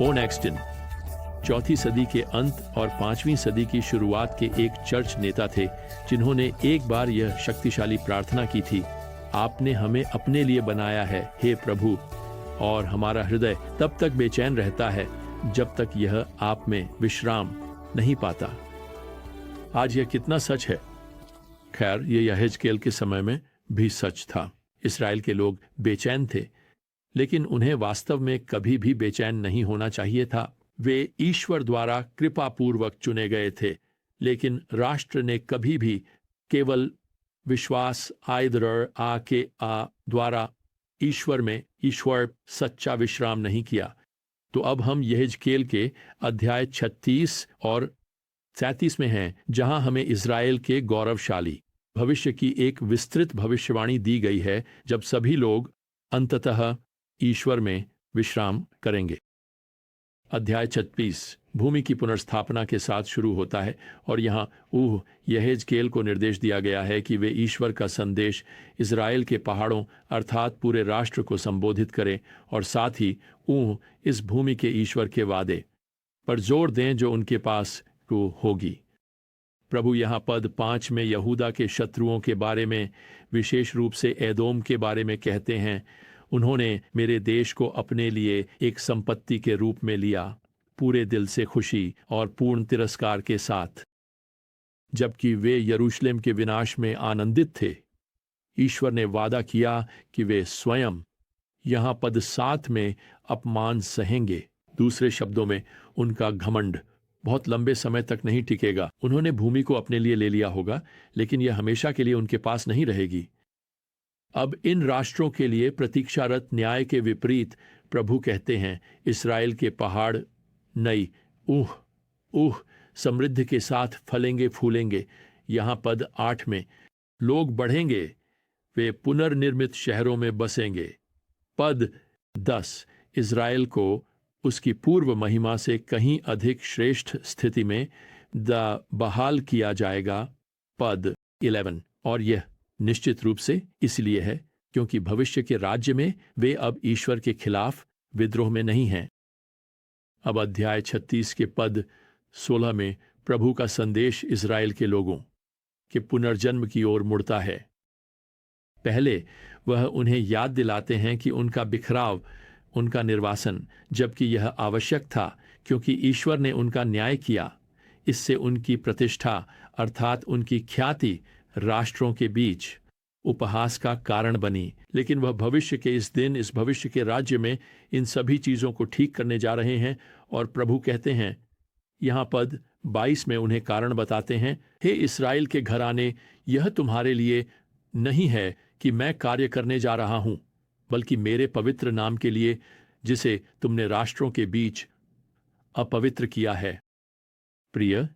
ओनेक्सटन चौथी सदी के अंत और 5वीं सदी की शुरुआत के एक चर्च नेता थे जिन्होंने एक बार यह शक्तिशाली प्रार्थना की थी, आपने हमें अपने लिए बनाया है हे प्रभु, और हमारा हृदय तब तक बेचैन रहता है जब तक यह आप में विश्राम नहीं पाता। आज यह कितना सच है। खैर, यह यहेजकेल के समय में भी सच था। इस्राएल के लोग बेचैन थे, लेकिन उन्हें वास्तव में कभी भी बेचैन नहीं होना चाहिए था। वे ईश्वर द्वारा कृपापूर्वक चुने गए थे, लेकिन राष्ट्र ने कभी भी केवल विश्वास द्वारा ईश्वर सच्चा विश्राम नहीं किया। तो अब हम यहेजकेल के अध्याय 36 और 37 में हैं, जहां हमें इज़राइल के गौरवशाली भविष्य की एक विस्तृत भविष्यवाणी दी गई है, जब सभी लोग अंततः ईश्वर में विश्राम करेंगे। अध्याय 36 भूमि की पुनर्स्थापना के साथ शुरू होता है और यहाँ यहेजकेल को निर्देश दिया गया है कि वे ईश्वर का संदेश इज़राइल के पहाड़ों अर्थात पूरे राष्ट्र को संबोधित करें और साथ ही इस भूमि के ईश्वर के वादे पर जोर दें जो उनके पास होगी। प्रभु यहाँ पद 5 में यहूदा के शत्रुओं के बारे में, विशेष रूप से एदोम के बारे में कहते हैं, उन्होंने मेरे देश को अपने लिए एक संपत्ति के रूप में लिया, पूरे दिल से खुशी और पूर्ण तिरस्कार के साथ, जबकि वे यरूशलेम के विनाश में आनंदित थे। ईश्वर ने वादा किया कि वे स्वयं यहाँ पद 7 में अपमान सहेंगे। दूसरे शब्दों में, उनका घमंड बहुत लंबे समय तक नहीं टिकेगा। उन्होंने भूमि को अपने लिए ले लिया होगा, लेकिन यह हमेशा के लिए उनके पास नहीं रहेगी। अब इन राष्ट्रों के लिए प्रतीक्षारत न्याय के विपरीत प्रभु कहते हैं, इस्राएल के पहाड़ नई समृद्धि के साथ फलेंगे फूलेंगे। यहाँ पद 8 में, लोग बढ़ेंगे, वे पुनर्निर्मित शहरों में बसेंगे। पद 10, इस्राएल को उसकी पूर्व महिमा से कहीं अधिक श्रेष्ठ स्थिति में बहाल किया जाएगा। पद 11, और यह निश्चित रूप से इसलिए है क्योंकि भविष्य के राज्य में वे अब ईश्वर के खिलाफ विद्रोह में नहीं हैं। अब अध्याय 36 के पद 16 में प्रभु का संदेश इज़राइल के लोगों के पुनर्जन्म की ओर मुड़ता है। पहले वह उन्हें याद दिलाते हैं कि उनका बिखराव, उनका निर्वासन, जबकि यह आवश्यक था क्योंकि ईश्वर ने उनका न्याय किया। इससे उनकी प्रतिष्ठा अर्थात उनकी ख्याति राष्ट्रों के बीच उपहास का कारण बनी। लेकिन वह भविष्य के इस दिन, इस भविष्य के राज्य में इन सभी चीज़ों को ठीक करने जा रहे हैं। और प्रभु कहते हैं, यहाँ पद 22 में उन्हें कारण बताते हैं, हे इस्राएल के घराने, यह तुम्हारे लिए नहीं है कि मैं कार्य करने जा रहा हूँ, बल्कि मेरे पवित्र नाम के लिए, जिसे तुमने राष्ट्रों के बीच अपवित्र किया है। प्रिय,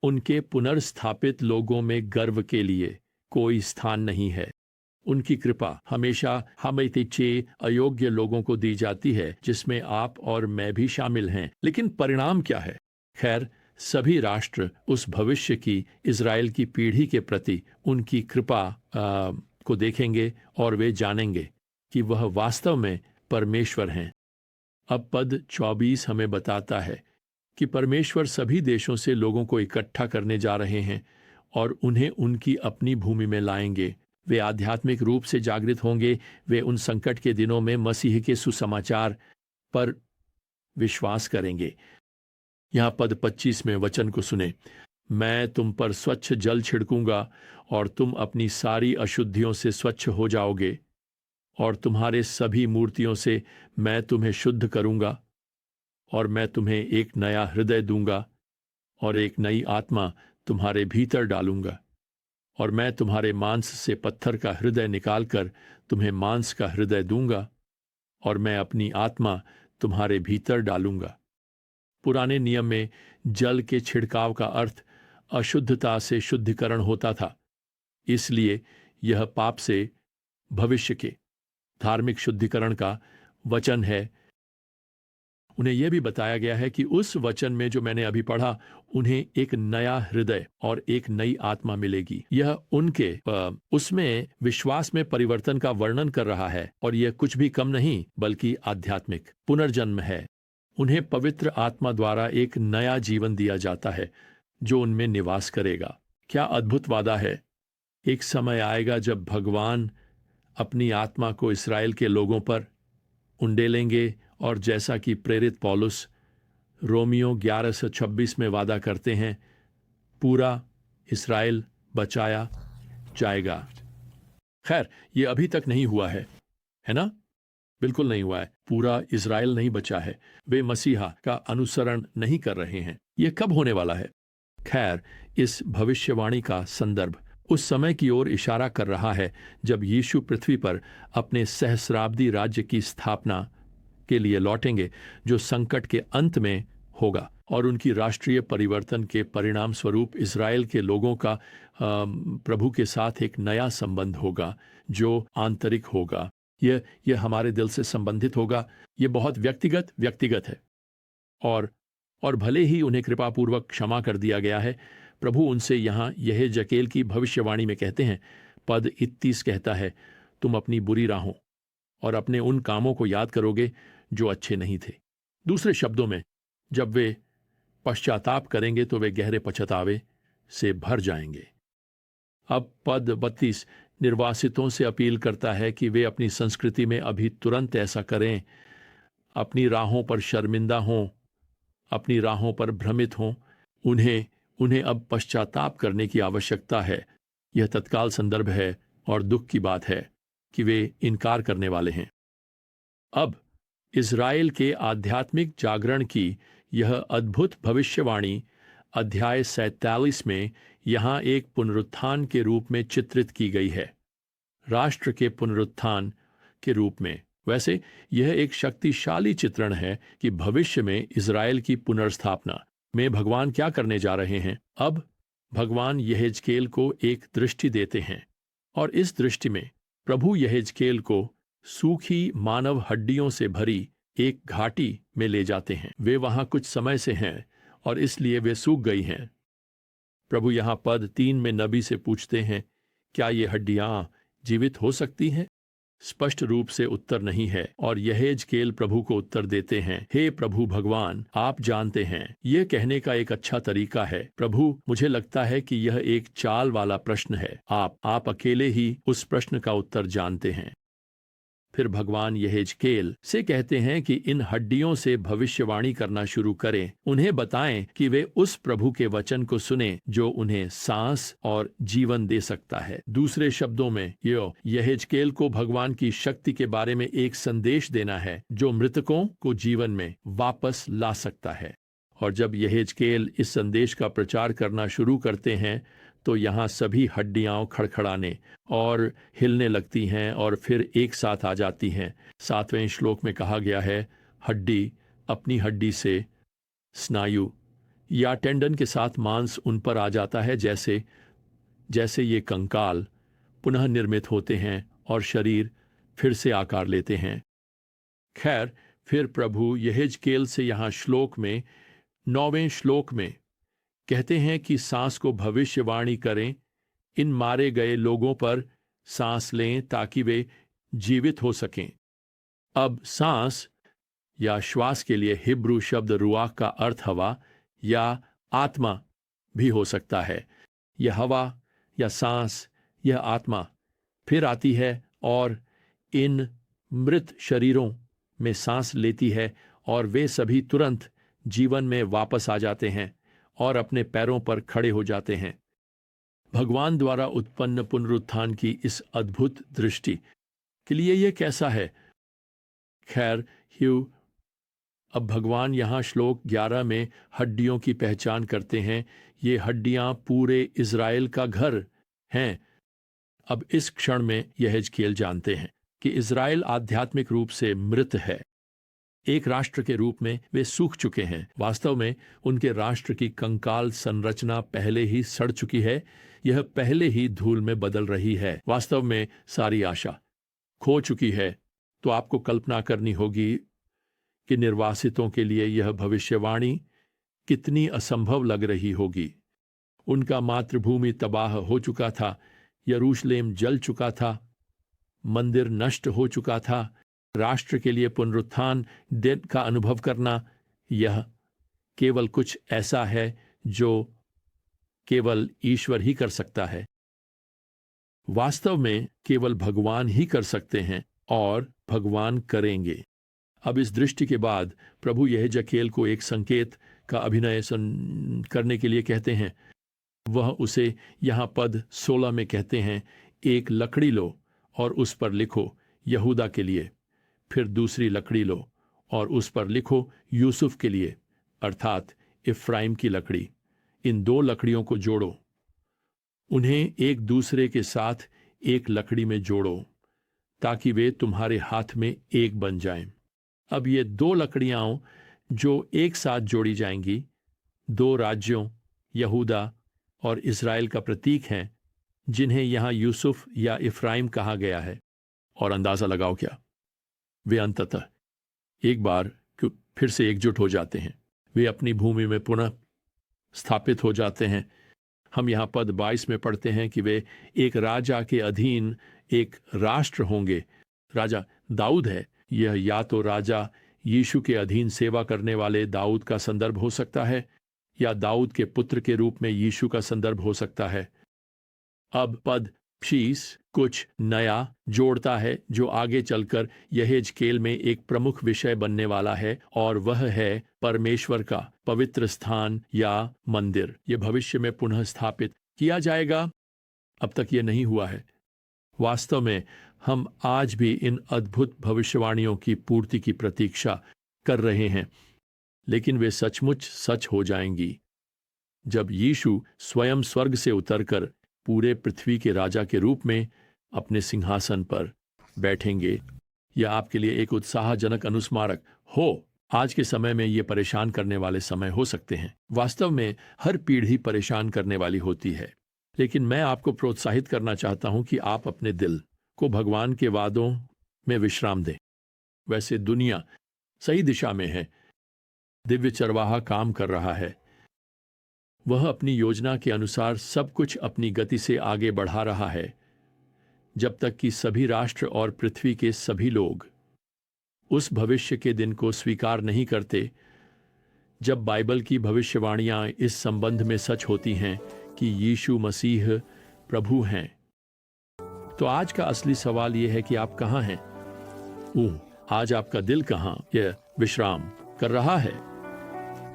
उनके पुनर्स्थापित लोगों में गर्व के लिए कोई स्थान नहीं है। उनकी कृपा हमेशा हमें अयोग्य लोगों को दी जाती है, जिसमें आप और मैं भी शामिल हैं। लेकिन परिणाम क्या है? खैर, सभी राष्ट्र उस भविष्य की इज़राइल की पीढ़ी के प्रति उनकी कृपा को देखेंगे और वे जानेंगे कि वह वास्तव में परमेश्वर हैं। अब पद 24 हमें बताता है कि परमेश्वर सभी देशों से लोगों को इकट्ठा करने जा रहे हैं और उन्हें उनकी अपनी भूमि में लाएंगे। वे आध्यात्मिक रूप से जागृत होंगे। वे उन संकट के दिनों में मसीह के सुसमाचार पर विश्वास करेंगे। यहाँ पद 25 में वचन को सुने, मैं तुम पर स्वच्छ जल छिड़कूंगा और तुम अपनी सारी अशुद्धियों से स्वच्छ हो जाओगे, और तुम्हारे सभी मूर्तियों से मैं तुम्हें शुद्ध करूंगा, और मैं तुम्हें एक नया हृदय दूंगा और एक नई आत्मा तुम्हारे भीतर डालूंगा, और मैं तुम्हारे मांस से पत्थर का हृदय निकालकर तुम्हें मांस का हृदय दूंगा, और मैं अपनी आत्मा तुम्हारे भीतर डालूंगा। पुराने नियम में जल के छिड़काव का अर्थ अशुद्धता से शुद्धिकरण होता था, इसलिए यह पाप से भविष्य के धार्मिक शुद्धिकरण का वचन है। उन्हें यह भी बताया गया है कि उस वचन में जो मैंने अभी पढ़ा, उन्हें एक नया हृदय और एक नई आत्मा मिलेगी। यह उनके उसमें विश्वास में परिवर्तन का वर्णन कर रहा है, और यह कुछ भी कम नहीं बल्कि आध्यात्मिक पुनर्जन्म है। उन्हें पवित्र आत्मा द्वारा एक नया जीवन दिया जाता है जो उनमें निवास करेगा। क्या अद्भुत वादा है! एक समय आएगा जब भगवान अपनी आत्मा को इस्राएल के लोगों पर उंडेलेंगे और जैसा कि प्रेरित पौलुस रोमियो 11:26 में वादा करते हैं, पूरा इस्राएल बचाया जाएगा। खैर, ये अभी तक नहीं हुआ है ना? बिल्कुल नहीं हुआ है। पूरा इस्राएल नहीं बचा है। वे मसीहा का अनुसरण नहीं कर रहे हैं। ये कब होने वाला है? खैर, इस भविष्यवाणी का संदर्भ उस समय की ओर इशारा कर रहा है जब यीशु पृथ्वी पर अपने सहस्राब्दी राज्य की स्थापना के लिए लौटेंगे, जो संकट के अंत में होगा और उनकी राष्ट्रीय परिवर्तन के परिणाम स्वरूप इस्राएल के लोगों का प्रभु के साथ एक नया संबंध होगा जो आंतरिक होगा। यह हमारे दिल से संबंधित होगा। यह बहुत व्यक्तिगत है और भले ही उन्हें कृपापूर्वक क्षमा कर दिया गया है, प्रभु उनसे यहाँ यहेजकेल की भविष्यवाणी में कहते हैं। पद 31 कहता है, तुम अपनी बुरी राहों और अपने उन कामों को याद करोगे जो अच्छे नहीं थे। दूसरे शब्दों में, जब वे पश्चाताप करेंगे तो वे गहरे पछतावे से भर जाएंगे। अब पद 32 निर्वासितों से अपील करता है कि वे अपनी संस्कृति में अभी तुरंत ऐसा करें, अपनी राहों पर शर्मिंदा हों, अपनी राहों पर भ्रमित हों। उन्हें अब पश्चाताप करने की आवश्यकता है। यह तत्काल संदर्भ है और दुख की बात है कि वे इनकार करने वाले हैं। अब इज़राइल के आध्यात्मिक जागरण की यह अद्भुत भविष्यवाणी अध्याय 47 में यहाँ एक पुनरुत्थान के रूप में चित्रित की गई है, राष्ट्र के पुनरुत्थान के रूप में। वैसे यह एक शक्तिशाली चित्रण है कि भविष्य में इज़राइल की पुनर्स्थापना में भगवान क्या करने जा रहे हैं। अब भगवान यहेजकेल को एक दृष्टि देते हैं और इस दृष्टि में प्रभु यहेजकेल को सूखी मानव हड्डियों से भरी एक घाटी में ले जाते हैं। वे वहां कुछ समय से हैं और इसलिए वे सूख गई हैं। प्रभु यहाँ पद 3 में नबी से पूछते हैं, क्या ये हड्डियां जीवित हो सकती हैं? स्पष्ट रूप से उत्तर नहीं है और यहेजकेल प्रभु को उत्तर देते हैं, हे प्रभु भगवान, आप जानते हैं। यह कहने का एक अच्छा तरीका है, प्रभु मुझे लगता है कि यह एक चाल वाला प्रश्न है। आप अकेले ही उस प्रश्न का उत्तर जानते हैं। फिर भगवान यहेजकेल से कहते हैं कि इन हड्डियों से भविष्यवाणी करना शुरू करें। उन्हें बताएं कि वे उस प्रभु के वचन को सुने जो उन्हें सांस और जीवन दे सकता है। दूसरे शब्दों में, यहेजकेल को भगवान की शक्ति के बारे में एक संदेश देना है जो मृतकों को जीवन में वापस ला सकता है। और जब यहेजकेल इस संदेश का प्रचार करना शुरू करते हैं तो यहाँ सभी हड्डियां खड़खड़ाने और हिलने लगती हैं और फिर एक साथ आ जाती हैं। 7वें श्लोक में कहा गया है, हड्डी अपनी हड्डी से स्नायु या टेंडन के साथ मांस उन पर आ जाता है, जैसे ये कंकाल पुनः निर्मित होते हैं और शरीर फिर से आकार लेते हैं। खैर, फिर प्रभु यहेजकेल से यहाँ श्लोक में 9वें श्लोक में कहते हैं कि सांस को भविष्यवाणी करें, इन मारे गए लोगों पर सांस लें ताकि वे जीवित हो सकें। अब सांस या श्वास के लिए हिब्रू शब्द रुआह का अर्थ हवा या आत्मा भी हो सकता है। यह हवा या सांस, यह आत्मा फिर आती है और इन मृत शरीरों में सांस लेती है और वे सभी तुरंत जीवन में वापस आ जाते हैं और अपने पैरों पर खड़े हो जाते हैं। भगवान द्वारा उत्पन्न पुनरुत्थान की इस अद्भुत दृष्टि के लिए यह कैसा है? खैर, अब भगवान यहाँ श्लोक 11 में हड्डियों की पहचान करते हैं। ये हड्डियां पूरे इज़राइल का घर हैं। अब इस क्षण में यहेजकेल जानते हैं कि इज़राइल आध्यात्मिक रूप से मृत है। एक राष्ट्र के रूप में वे सूख चुके हैं। वास्तव में उनके राष्ट्र की कंकाल संरचना पहले ही सड़ चुकी है। यह पहले ही धूल में बदल रही है। वास्तव में सारी आशा खो चुकी है। तो आपको कल्पना करनी होगी कि निर्वासितों के लिए यह भविष्यवाणी कितनी असंभव लग रही होगी। उनका मातृभूमि तबाह हो चुका था, यरूशलेम जल चुका था, मंदिर नष्ट हो चुका था। राष्ट्र के लिए पुनरुत्थान दिन का अनुभव करना यह केवल कुछ ऐसा है जो केवल ईश्वर ही कर सकता है। वास्तव में केवल भगवान ही कर सकते हैं और भगवान करेंगे। अब इस दृष्टि के बाद प्रभु यहेजकेल को एक संकेत का अभिनय करने के लिए कहते हैं। वह उसे यहाँ पद 16 में कहते हैं, एक लकड़ी लो और उस पर लिखो यहूदा के लिए, फिर दूसरी लकड़ी लो और उस पर लिखो यूसुफ के लिए, अर्थात इफ्राइम की लकड़ी। इन दो लकड़ियों को जोड़ो, उन्हें एक दूसरे के साथ एक लकड़ी में जोड़ो ताकि वे तुम्हारे हाथ में एक बन जाएं। अब ये दो लकड़ियां जो एक साथ जोड़ी जाएंगी, दो राज्यों यहूदा और इस्राएल का प्रतीक हैं, जिन्हें यहां यूसुफ या इफ्राइम कहा गया है। और अंदाजा लगाओ क्या, वे अंततः एक बार फिर से एकजुट हो जाते हैं, वे अपनी भूमि में पुनः स्थापित हो जाते हैं। हम यहाँ पद 22 में पढ़ते हैं कि वे एक राजा के अधीन एक राष्ट्र होंगे। राजा दाऊद है। यह या तो राजा यीशु के अधीन सेवा करने वाले दाऊद का संदर्भ हो सकता है या दाऊद के पुत्र के रूप में यीशु का संदर्भ हो सकता है। अब पद 26 कुछ नया जोड़ता है जो आगे चलकर यहेजकेल में एक प्रमुख विषय बनने वाला है, और वह है परमेश्वर का पवित्र स्थान या मंदिर। यह भविष्य में पुनः स्थापित किया जाएगा। अब तक यह नहीं हुआ है। वास्तव में हम आज भी इन अद्भुत भविष्यवाणियों की पूर्ति की प्रतीक्षा कर रहे हैं, लेकिन वे सचमुच सच हो जाएंगी जब यीशु स्वयं स्वर्ग से उतरकर पूरे पृथ्वी के राजा के रूप में अपने सिंहासन पर बैठेंगे। यह आपके लिए एक उत्साहजनक अनुस्मारक हो। आज के समय में ये परेशान करने वाले समय हो सकते हैं। वास्तव में हर पीढ़ी परेशान करने वाली होती है, लेकिन मैं आपको प्रोत्साहित करना चाहता हूं कि आप अपने दिल को भगवान के वादों में विश्राम दें। वैसे दुनिया सही दिशा में है। दिव्य चरवाहा काम कर रहा है। वह अपनी योजना के अनुसार सब कुछ अपनी गति से आगे बढ़ा रहा है, जब तक कि सभी राष्ट्र और पृथ्वी के सभी लोग उस भविष्य के दिन को स्वीकार नहीं करते जब बाइबल की भविष्यवाणियां इस संबंध में सच होती हैं कि यीशु मसीह प्रभु हैं। तो आज का असली सवाल यह है कि आप कहां हैं? आज आपका दिल कहां यह विश्राम कर रहा है?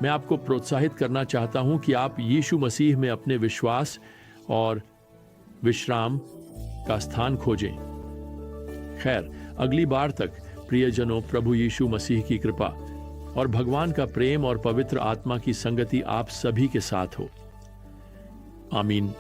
मैं आपको प्रोत्साहित करना चाहता हूं कि आप यीशु मसीह में अपने विश्वास और विश्राम का स्थान खोजें। खैर, अगली बार तक प्रियजनों, प्रभु यीशु मसीह की कृपा और भगवान का प्रेम और पवित्र आत्मा की संगति आप सभी के साथ हो। आमीन।